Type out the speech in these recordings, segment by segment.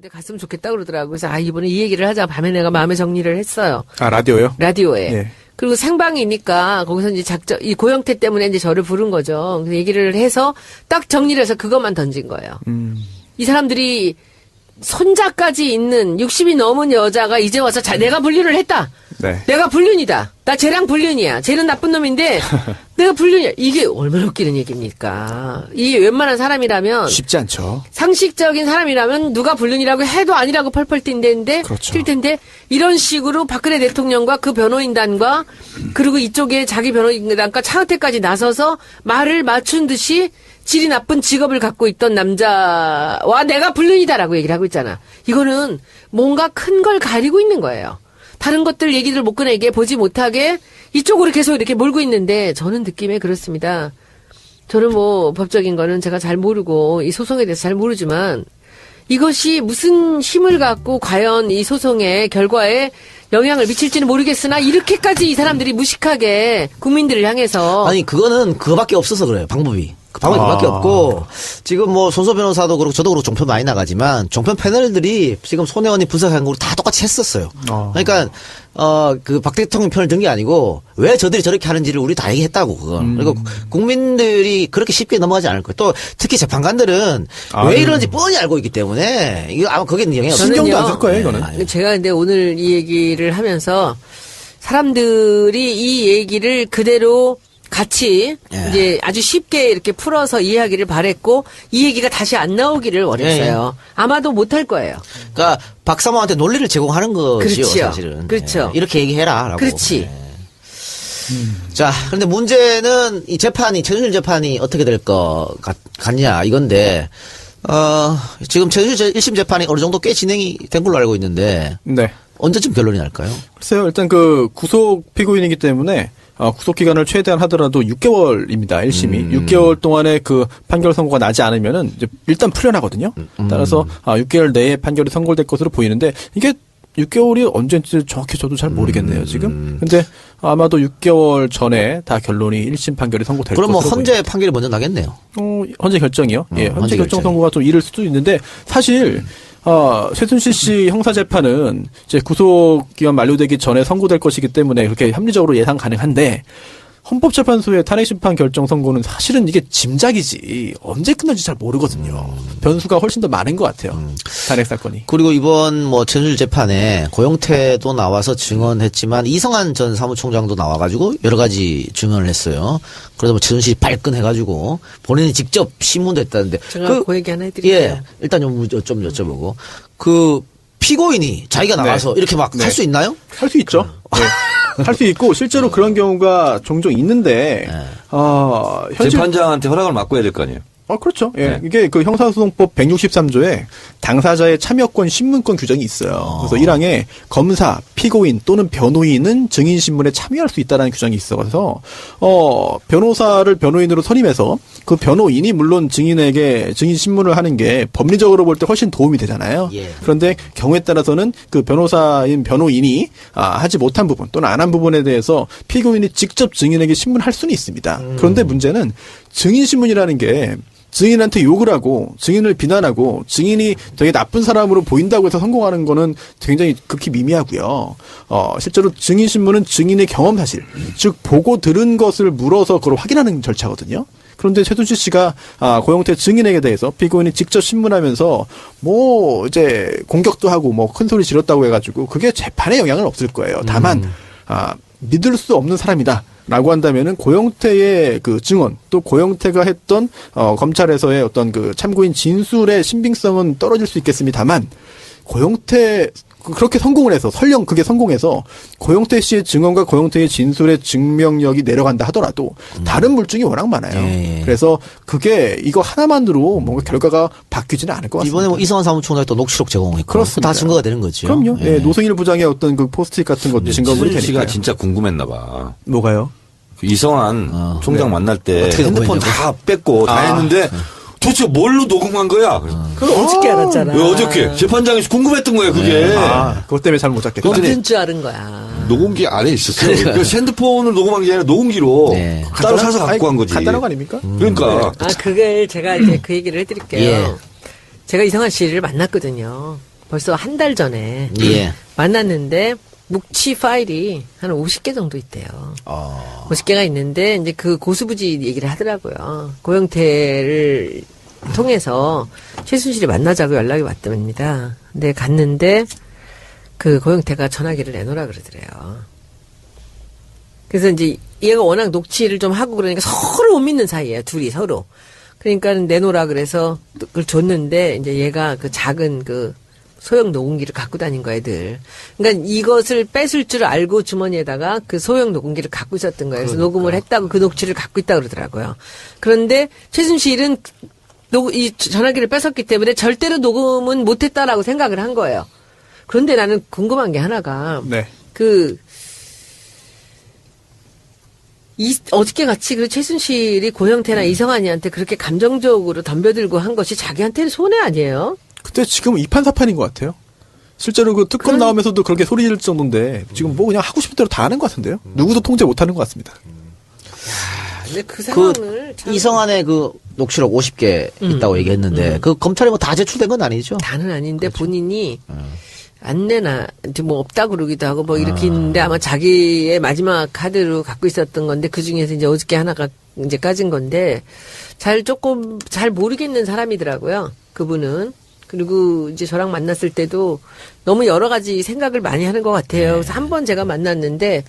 근데 갔으면 좋겠다 그러더라고요. 그래서 이번에 이 얘기를 하자 밤에 내가 마음의 정리를 했어요. 라디오요? 라디오에. 예. 그리고 생방이니까 거기서 이제 이 고영태 때문에 이제 저를 부른 거죠. 그래서 얘기를 해서 딱 정리를 해서 그것만 던진 거예요. 이 사람들이 손자까지 있는 60이 넘은 여자가 이제 와서 내가 불륜을 했다. 네. 내가 불륜이다. 나 쟤랑 불륜이야. 쟤는 나쁜 놈인데 내가 불륜이야. 이게 얼마나 웃기는 얘기입니까? 이게 웬만한 사람이라면 쉽지 않죠. 상식적인 사람이라면 누가 불륜이라고 해도 아니라고 펄펄 뛴다는데 그렇죠. 뛸 텐데 이런 식으로 박근혜 대통령과 그 변호인단과 그리고 이쪽에 자기 변호인단과 차은택까지 나서서 말을 맞춘 듯이 질이 나쁜 직업을 갖고 있던 남자와 내가 불륜이다라고 얘기를 하고 있잖아. 이거는 뭔가 큰 걸 가리고 있는 거예요. 다른 것들 얘기들 못 꺼내게 보지 못하게 이쪽으로 계속 이렇게 몰고 있는데 저는 느낌에 그렇습니다. 저는 뭐 법적인 거는 제가 잘 모르고 이 소송에 대해서 잘 모르지만 이것이 무슨 힘을 갖고 과연 이 소송의 결과에 영향을 미칠지는 모르겠으나 이렇게까지 이 사람들이 무식하게 국민들을 향해서 아니 그거는 그거밖에 없어서 그래요. 방법이. 그 방법이 그밖에 없고 지금 뭐 손소 변호사도 그렇고 저도 그렇고 종편 많이 나가지만 종편 패널들이 지금 손혜원이 분석한 거로 다 똑같이 했었어요. 그러니까 그 박 대통령 편을 든 게 아니고 왜 저들이 저렇게 하는지를 우리 다 얘기했다고 그건. 그리고 국민들이 그렇게 쉽게 넘어가지 않을 거예요. 또 특히 재판관들은 왜 이러는지 뻔히 알고 있기 때문에 이거 아마 거기에 영향이 없어요. 신경도 안 쓸 거예요, 이거는. 제가 근데 오늘 이 얘기를 하면서 사람들이 이 얘기를 그대로 같이 이제 아주 쉽게 이렇게 풀어서 이해하기를 바랬고 이 얘기가 다시 안 나오기를 원했어요. 아마도 못할 거예요. 그러니까 박사모한테 논리를 제공하는 것이요, 그렇죠. 사실은. 그렇죠. 이렇게 얘기해라라고. 그렇지. 자, 그런데 문제는 이 재판이 최순실 재판이 어떻게 될 것 같냐 이건데 지금 최순실 1심 재판이 어느 정도 꽤 진행이 된 걸로 알고 있는데 네. 언제쯤 결론이 날까요? 글쎄요. 일단 그 구속 피고인이기 때문에 구속 기간을 최대한 하더라도 6개월입니다. 1심이. 6개월 동안에 그 판결 선고가 나지 않으면은 이제 일단 풀려나거든요. 따라서 6개월 내에 판결이 선고될 것으로 보이는데 이게 6개월이 언제인지 정확히 저도 잘 모르겠네요, 지금. 근데 아마도 6개월 전에 다 결론이 1심 판결이 선고될 것으로 그럼 뭐 헌재 보입니다. 판결이 먼저 나겠네요. 헌재 결정이요? 예, 헌재 결정 결정. 선고가 좀 이를 수도 있는데 사실 최순실 씨 형사재판은 이제 구속기간 만료되기 전에 선고될 것이기 때문에 그렇게 합리적으로 예상 가능한데 헌법재판소의 탄핵심판 결정 선고는 사실은 이게 짐작이지 언제 끝날지 잘 모르거든요. 변수가 훨씬 더 많은 것 같아요. 탄핵 사건이. 그리고 이번 뭐 최순실 재판에 고영태도 나와서 증언했지만 이성한 전 사무총장도 나와가지고 여러 가지 증언을 했어요. 그래서 뭐 최순실이 발끈해가지고 본인이 직접 신문도 했다는데. 제가 그 얘기 하나 해드릴게요. 예, 일단 좀 여쭤보고 그 피고인이 자기가 나와서 이렇게 막 할 수 있나요? 할 수 있죠. 네. 할 수 있고 실제로 그런 경우가 종종 있는데 현실 재판장한테 허락을 맡고야 될 거 아니에요. 그렇죠. 예. 네. 이게 그 형사소송법 163조에 당사자의 참여권, 신문권 규정이 있어요. 그래서 1항에 검사, 피고인 또는 변호인은 증인 신문에 참여할 수 있다는 규정이 있어서 변호사를 변호인으로 선임해서 그 변호인이 물론 증인에게 증인 신문을 하는 게 법리적으로 볼 때 훨씬 도움이 되잖아요. 예. 그런데 경우에 따라서는 그 변호사인 변호인이 하지 못한 부분 또는 안 한 부분에 대해서 피고인이 직접 증인에게 신문할 수는 있습니다. 그런데 문제는 증인 신문이라는 게 증인한테 욕을 하고 증인을 비난하고 증인이 되게 나쁜 사람으로 보인다고 해서 성공하는 거는 굉장히 극히 미미하고요. 실제로 증인 신문은 증인의 경험 사실, 즉 보고 들은 것을 물어서 그걸 확인하는 절차거든요. 그런데 최순실 씨가 고영태 증인에게 대해서 피고인이 직접 신문하면서 뭐 이제 공격도 하고 뭐 큰 소리 지렀다고 해가지고 그게 재판에 영향은 없을 거예요. 다만 믿을 수 없는 사람이다. 라고 한다면은 고영태의 그 증언 또 고영태가 했던 검찰에서의 어떤 그 참고인 진술의 신빙성은 떨어질 수 있겠습니다만 고영태 그렇게 성공을 해서 설령 그게 성공해서 고영태 씨의 증언과 고영태의 진술의 증명력이 내려간다 하더라도 다른 물증이 워낙 많아요. 예. 그래서 그게 이거 하나만으로 뭔가 결과가 바뀌지는 않을 것 같습니다. 이번에 뭐 이성한 사무총장이 또 녹취록 제공했고 그렇습니다. 다 증거가 되는 거죠. 그럼요. 예. 노승일 부장의 어떤 그 포스트잇 같은 것도 증거물이 최순실 씨가 되니까요. 진짜 궁금했나 봐. 뭐가요? 그 이성한 총장 만날 때 어떻게 핸드폰 녹음했냐고? 다 뺐고 다 했는데 도대체 뭘로 녹음한 거야? 그걸 어저께 알았잖아. 왜 어저께 재판장에서 궁금했던 거야 그게. 그것 때문에 잘 못 잡겠다. 어떤 줄 아는 거야. 녹음기 안에 있었어요. 그 핸드폰을 녹음한 게 아니라 녹음기로 네. 따로 사서 갖고 간 거지. 간단한 거 아닙니까? 그러니까 그걸 제가 이제 그 얘기를 해드릴게요. 예. 제가 이성한 씨를 만났거든요. 벌써 한 달 전에 예. 만났는데 묵치 파일이 한 50개 정도 있대요. 50개가 있는데 이제 그 고수부지 얘기를 하더라고요. 고영태를 통해서 최순실이 만나자고 연락이 왔답니다. 근데 갔는데 그 고영태가 전화기를 내놓으라 그러더래요. 그래서 이제 얘가 워낙 녹취를 좀 하고 그러니까 서로 못 믿는 사이예요. 둘이 서로. 그러니까 내놓으라 그래서 그걸 줬는데 이제 얘가 그 작은 그 소형 녹음기를 갖고 다닌 거야, 애들. 그러니까 이것을 뺏을 줄 알고 주머니에다가 그 소형 녹음기를 갖고 있었던 거예요. 그래서 녹음을 했다고 그 녹취를 갖고 있다 그러더라고요. 그런데 최순실은 이 전화기를 뺏었기 때문에 절대로 녹음은 못했다라고 생각을 한 거예요. 그런데 나는 궁금한 게 하나가 네. 어저께 같이 그 최순실이 고영태나 이성환이한테 그렇게 감정적으로 덤벼들고 한 것이 자기한테는 손해 아니에요? 그때 지금 이판사판인 것 같아요. 실제로 그 특검 나오면서도 그렇게 소리 지를 정도인데 지금 뭐 그냥 하고 싶은 대로 다 하는 것 같은데요. 누구도 통제 못하는 것 같습니다. 근데 그 상황을 이성환의 그 녹취록 50개 있다고 얘기했는데 그 검찰에 뭐 다 제출된 건 아니죠? 다는 아닌데 본인이 안 내나 뭐 없다 그러기도 하고 뭐 이렇게 있는데 아마 자기의 마지막 카드로 갖고 있었던 건데 그 중에서 이제 어저께 하나가 이제 까진 건데 조금 잘 모르겠는 사람이더라고요. 그분은. 그리고 이제 저랑 만났을 때도 너무 여러 가지 생각을 많이 하는 것 같아요. 그래서 한 번 제가 만났는데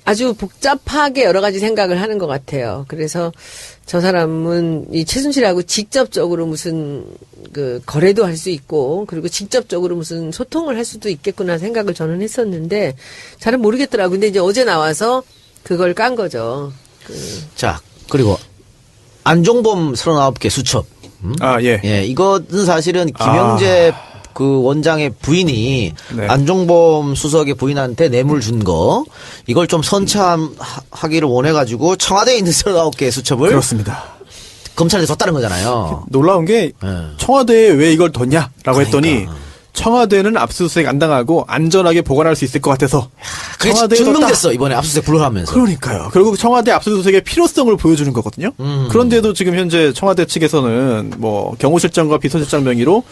아주 복잡하게 여러 가지 생각을 하는 것 같아요. 그래서 저 사람은 이 최순실하고 직접적으로 무슨 그 거래도 할 수 있고 그리고 직접적으로 무슨 소통을 할 수도 있겠구나 생각을 저는 했었는데 잘은 모르겠더라고요. 근데 이제 어제 나와서 그걸 깐 거죠. 자, 그리고 안종범 39개 수첩. 예. 예, 이거는 사실은 김영재 그 원장의 부인이 네. 안종범 수석의 부인한테 뇌물 준 거, 이걸 좀 선처하기를 원해가지고 청와대에 있는 39개 수첩을 그렇습니다. 검찰에 줬다는 거잖아요. 놀라운 게 청와대에 왜 이걸 뒀냐라고 했더니 청와대는 압수수색 안 당하고 안전하게 보관할 수 있을 것 같아서 그게 청와대에 증명됐어, 이번에 압수수색 불허하면서. 그러니까요. 그리고 청와대 압수수색의 필요성을 보여주는 거거든요. 그런데도 지금 현재 청와대 측에서는 뭐 경호실장과 비서실장 명의로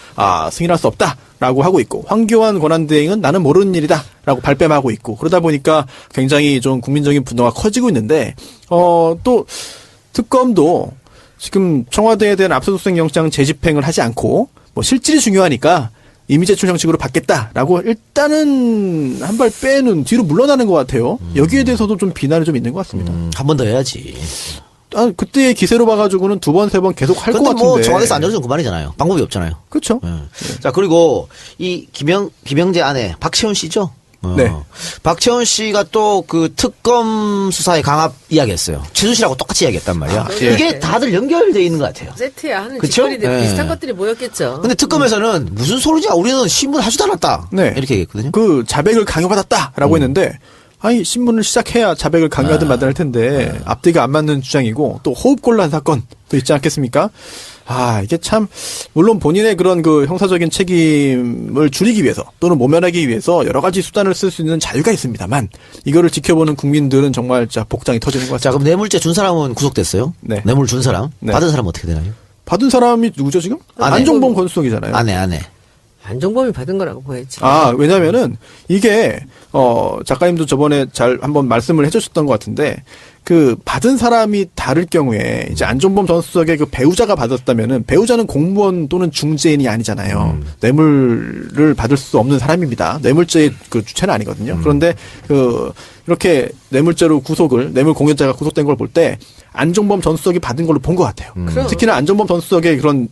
승인할 수 없다라고 하고 있고 황교안 권한대행은 나는 모르는 일이다라고 발뺌하고 있고 그러다 보니까 굉장히 좀 국민적인 분노가 커지고 있는데 또 특검도 지금 청와대에 대한 압수수색 영장 재집행을 하지 않고 뭐 실질이 중요하니까 이미 제출 형식으로 받겠다라고 일단은 한 발 빼는 뒤로 물러나는 것 같아요. 여기에 대해서도 좀 비난이 좀 있는 것 같습니다. 한 번 더 해야지. 그때의 기세로 봐가지고는 두 번, 세 번 계속 할 것 근데 같은데. 뭐 청와대에서 안 열어주면 그만이잖아요. 방법이 없잖아요. 그렇죠. 자, 그리고 이 김영재 아내 박채원 씨죠? 네. 박채원 씨가 또 그 특검 수사의 강압 이야기했어요. 최순실하고 똑같이 이야기했단 말이야. 예. 이게 다들 연결돼 있는 것 같아요. 세트야 하는 그쵸? 짓거리들 네. 비슷한 것들이 모였겠죠. 근데 특검에서는 무슨 소리냐? 우리는 신문 하지도 않았다. 네. 이렇게 얘기했거든요. 그 자백을 강요받았다라고 했는데 아니 신문을 시작해야 자백을 강요하든 말든 할 텐데 앞뒤가 안 맞는 주장이고 또 호흡곤란 사건도 있지 않겠습니까? 이게 참 물론 본인의 그런 그 형사적인 책임을 줄이기 위해서 또는 모면하기 위해서 여러 가지 수단을 쓸 수 있는 자유가 있습니다만 이거를 지켜보는 국민들은 정말 진짜 복장이 터지는 것 자, 같습니다. 그럼 뇌물죄 준 사람은 구속됐어요. 네. 뇌물 준 사람. 네. 받은 사람은 어떻게 되나요? 받은 사람이 누구죠 지금? 아내. 안종범 권수석이잖아요. 아내. 안종범이 받은 거라고 보여야지. 왜냐면은 이게 작가님도 저번에 잘 한번 말씀을 해주셨던 것 같은데 그 받은 사람이 다를 경우에 이제 안종범 전 수석의 그 배우자가 받았다면은 배우자는 공무원 또는 중재인이 아니잖아요. 뇌물을 받을 수 없는 사람입니다. 뇌물죄의 그 주체는 아니거든요. 그런데 이렇게 뇌물죄로 뇌물 공여자가 구속된 걸 볼 때 안종범 전 수석이 받은 걸로 본 것 같아요. 특히나 안종범 전 수석의 그런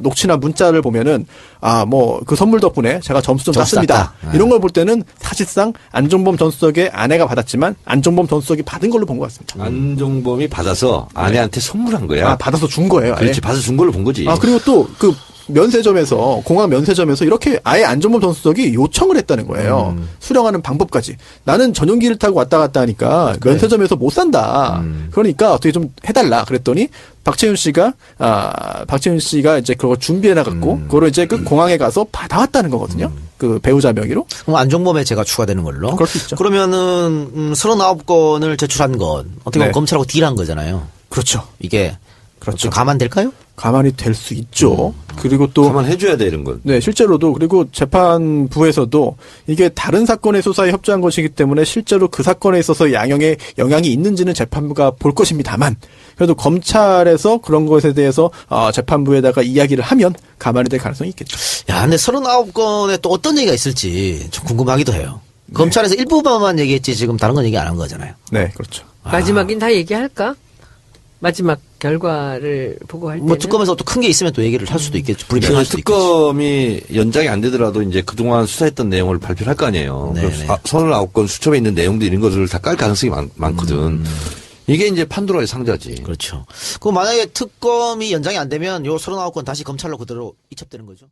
녹취나 문자를 보면은 그 선물 덕분에 제가 점수 좀 땄습니다. 이런 걸 볼 때는 사실상 안종범 전 수석의 아내가 받았지만 안종범 전 수석이 받은 걸로 본 것 같습니다. 안종범이 받아서 아내한테 선물한 거야. 받아서 준 거예요. 아예. 그렇지, 받아서 준 걸로 본 거지. 그리고 또 그 면세점에서 공항 면세점에서 이렇게 아예 안종범 전 수석이 요청을 했다는 거예요. 수령하는 방법까지. 나는 전용기를 타고 왔다 갔다 하니까 면세점에서 못 산다. 그러니까 어떻게 좀 해달라. 그랬더니 박채윤 씨가 이제 그거 준비해 나갔고 그거를 이제 그 공항에 가서 받아왔다는 거거든요. 그 배우자 명의로. 그럼 안종범에 제가 추가되는 걸로. 그럴 수 있죠. 그러면은 39건을 제출한 건 어떻게 보면 네. 검찰하고 딜한 거잖아요. 그렇죠. 이게 그렇죠. 가만될까요? 가만히 될 수 있죠. 그리고 또 가만 해줘야 돼 이런 건. 네, 실제로도 그리고 재판부에서도 이게 다른 사건의 수사에 협조한 것이기 때문에 실제로 그 사건에 있어서 영향이 있는지는 재판부가 볼 것입니다만 그래도 검찰에서 그런 것에 대해서 재판부에다가 이야기를 하면 가만히 될 가능성이 있겠죠. 야, 근데 39건에 또 어떤 얘기가 있을지 좀 궁금하기도 해요. 검찰에서 일부분만 얘기했지 지금 다른 건 얘기 안 한 거잖아요. 네, 그렇죠. 마지막인 다 얘기할까? 마지막 결과를 보고 할 때는. 뭐 특검에서 또 큰 게 있으면 또 얘기를 할 수도 있겠죠. 불이명할 그 수도 있겠죠. 특검이 연장이 안 되더라도 이제 그동안 수사했던 내용을 발표를 할 거 아니에요. 네네. 39건 수첩에 있는 내용들 이런 것을 다 깔 가능성이 많거든. 이게 이제 판도라의 상자지. 그렇죠. 그 만약에 특검이 연장이 안 되면 요 39건 다시 검찰로 그대로 이첩되는 거죠.